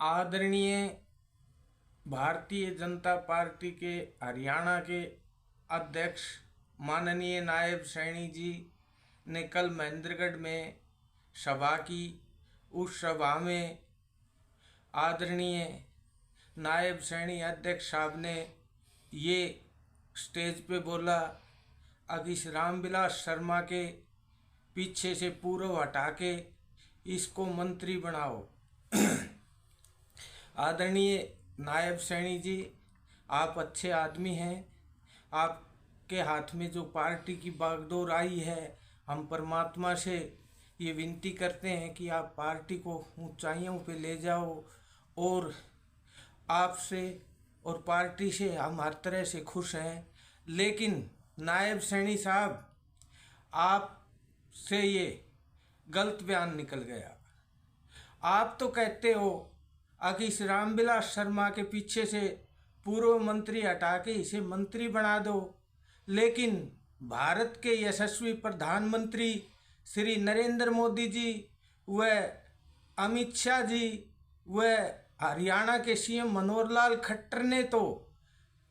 आदरणीय भारतीय जनता पार्टी के हरियाणा के अध्यक्ष माननीय नायब सैनी जी ने कल महेंद्रगढ़ में सभा की। उस सभा में आदरणीय नायब सैनी अध्यक्ष साहब ने ये स्टेज पे बोला, अगिस रामविलास शर्मा के पीछे से पूर्व हटा के इसको मंत्री बनाओ। आदरणीय नायब सैनी जी, आप अच्छे आदमी हैं। आपके हाथ में जो पार्टी की बागडोर आई है, हम परमात्मा से ये विनती करते हैं कि आप पार्टी को ऊंचाइयों पे ले जाओ। और आपसे और पार्टी से हम हर तरह से खुश हैं। लेकिन नायब सैनी साहब, आपसे ये गलत बयान निकल गया। आप तो कहते हो कि इस रामविलास शर्मा के पीछे से पूर्व मंत्री हटा के इसे मंत्री बना दो, लेकिन भारत के यशस्वी प्रधानमंत्री श्री नरेंद्र मोदी जी व अमित शाह जी व हरियाणा के सीएम मनोहर लाल खट्टर ने तो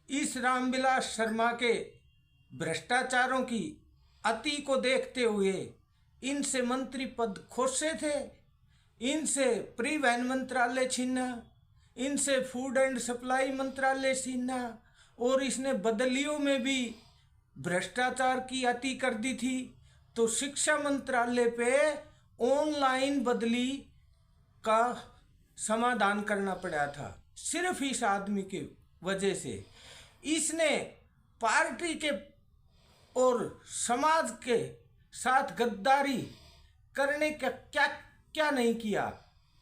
इस रामविलास शर्मा के भ्रष्टाचारों की अति को देखते हुए इनसे मंत्री पद खोसे थे। इनसे परिवहन मंत्रालय छीना, इनसे फूड एंड सप्लाई मंत्रालय छीना, और इसने बदलियों में भी भ्रष्टाचार की अति कर दी थी। तो शिक्षा मंत्रालय पे ऑनलाइन बदली का समाधान करना पड़ा था सिर्फ इस आदमी के वजह से। इसने पार्टी के और समाज के साथ गद्दारी करने का क्या नहीं किया।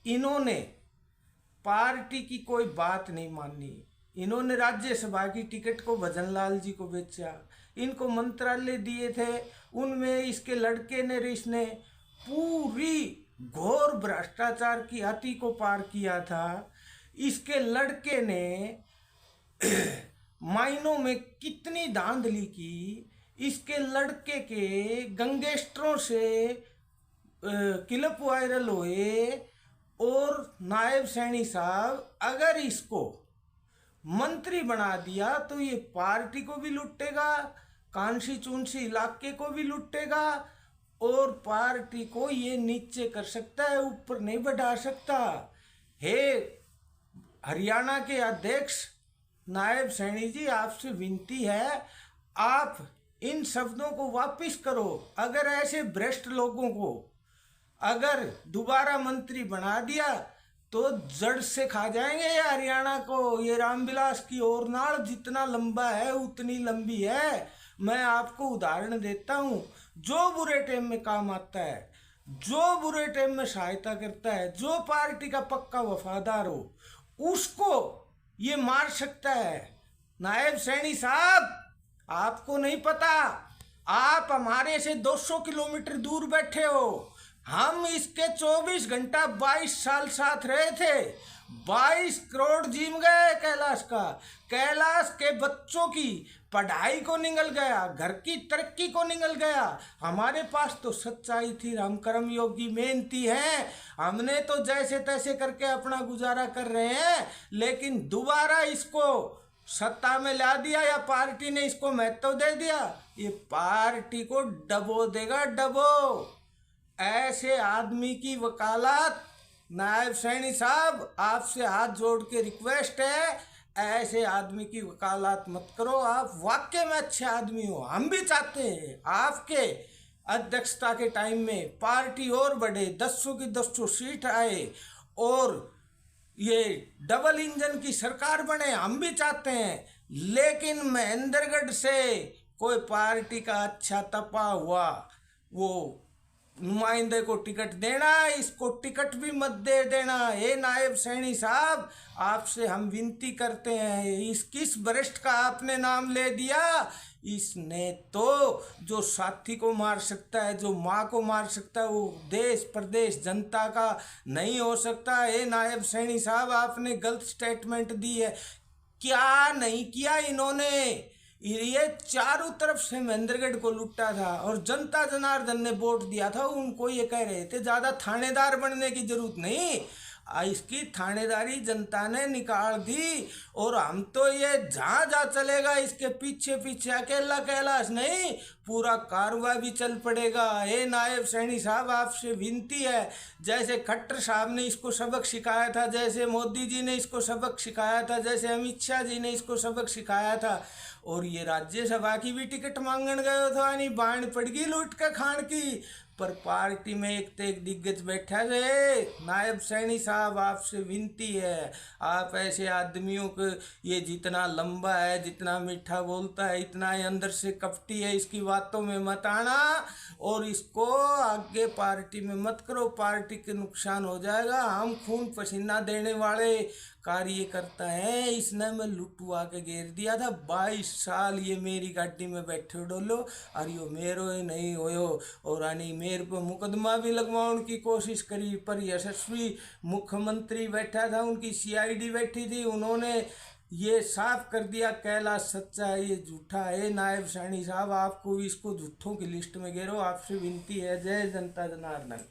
इन्होंने पार्टी की कोई बात नहीं मानी। इन्होंने राज्यसभा की टिकट को भजन लाल जी को बेचा। इनको मंत्रालय दिए थे, उनमें इसके लड़के ने इसने पूरी घोर भ्रष्टाचार की अति को पार किया था। इसके लड़के ने माइनों में कितनी धांधली की। इसके लड़के के गैंगस्टरों से क्लिप वायरल हुए। और नायब सैनी साहब अगर इसको मंत्री बना दिया तो ये पार्टी को भी लुटेगा, कांसी चूंसी इलाके को भी लुटेगा, और पार्टी को ये नीचे कर सकता है, ऊपर नहीं बढ़ा सकता। हे हरियाणा के अध्यक्ष नायब सैनी जी, आपसे विनती है, आप इन शब्दों को वापिस करो। अगर ऐसे भ्रष्ट लोगों को अगर दोबारा मंत्री बना दिया तो जड़ से खा जाएंगे ये हरियाणा को। ये रामविलास की और नाड़ जितना लंबा है उतनी लंबी है। मैं आपको उदाहरण देता हूँ, जो बुरे टाइम में काम आता है, जो बुरे टाइम में सहायता करता है, जो पार्टी का पक्का वफादार हो, उसको ये मार सकता है। नायब सैनी साहब, आपको नहीं पता, आप हमारे से 200 किलोमीटर दूर बैठे हो। हम इसके 24 घंटा 22 साल साथ रहे थे। 22 करोड़ जीम गए कैलाश का। कैलाश के बच्चों की पढ़ाई को निगल गया, घर की तरक्की को निगल गया। हमारे पास तो सच्चाई थी, हम कर्म योगी मेहनती हैं। हमने तो जैसे तैसे करके अपना गुजारा कर रहे हैं। लेकिन दोबारा इसको सत्ता में ला दिया या पार्टी ने इसको महत्व दे दिया, ये पार्टी को डबो देगा, डबो। ऐसे आदमी की वकालत, नायब सैनी साहब, आपसे हाथ जोड़ के रिक्वेस्ट है, ऐसे आदमी की वकालत मत करो। आप वाकई में अच्छे आदमी हो। हम भी चाहते हैं आपके अध्यक्षता के टाइम में पार्टी और बढ़े, 10 की 10 सीट आए और ये डबल इंजन की सरकार बने, हम भी चाहते हैं। लेकिन महेंद्रगढ़ से कोई पार्टी का अच्छा तपा हुआ वो नुमाइंदे को टिकट देना, इसको टिकट भी मत दे देना। ये नायब सैनी साहब, आपसे हम विनती करते हैं, इस किस वरिष्ठ का आपने नाम ले दिया। इसने तो जो साथी को मार सकता है, जो माँ को मार सकता है, वो देश प्रदेश जनता का नहीं हो सकता। ये नायब सैनी साहब, आपने गलत स्टेटमेंट दी है। क्या नहीं किया इन्होंने। ये चारों तरफ से महेंद्रगढ़ को लुटा था और जनता जनार्दन ने वोट दिया था उनको। ये कह रहे थे ज़्यादा थानेदार बनने की जरूरत नहीं, इसकी थानेदारी जनता ने निकाल दी। और हम तो ये जहाँ जहाँ चलेगा इसके पीछे पीछे अकेला कैलाश नहीं, पूरा कारवा भी चल पड़ेगा। हे नायब सैनी साहब, आपसे विनती है, जैसे खट्टर साहब ने इसको सबक सिखाया था, जैसे मोदी जी ने इसको सबक सिखाया था, जैसे अमित शाह जी ने इसको सबक सिखाया था, और ये राज्यसभा की भी टिकट मांगन गए तो नहीं बाण पड़ गई लूट के खान की। पर पार्टी में एक तो एक दिग्गज बैठा है। नायब सैनी साहब, आपसे विनती है, आप ऐसे आदमियों को, ये जितना लंबा है, जितना मीठा बोलता है, इतना ही अंदर से कपटी है, इसकी बातों में मत आना और इसको आगे पार्टी में मत करो, पार्टी के नुकसान हो जाएगा। हम खून पसीना देने वाले कार्यकर्ता हैं, इसने मैं लुटवा के घेर दिया था। 22 साल ये मेरी गाड़ी में बैठे डोलो, और यो मेरो ही नहीं होयो, और आनी मेरे पर मुकदमा भी लगवाने की कोशिश करी, पर यशस्वी मुख्यमंत्री बैठा था, उनकी सीआईडी बैठी थी, उन्होंने ये साफ कर दिया कैलाश सच्चा है, ये झूठा है। नायब सैनी साहब, आपको इसको झूठों की लिस्ट में घेरो, आपसे विनती है। जय जनता जनार्दन।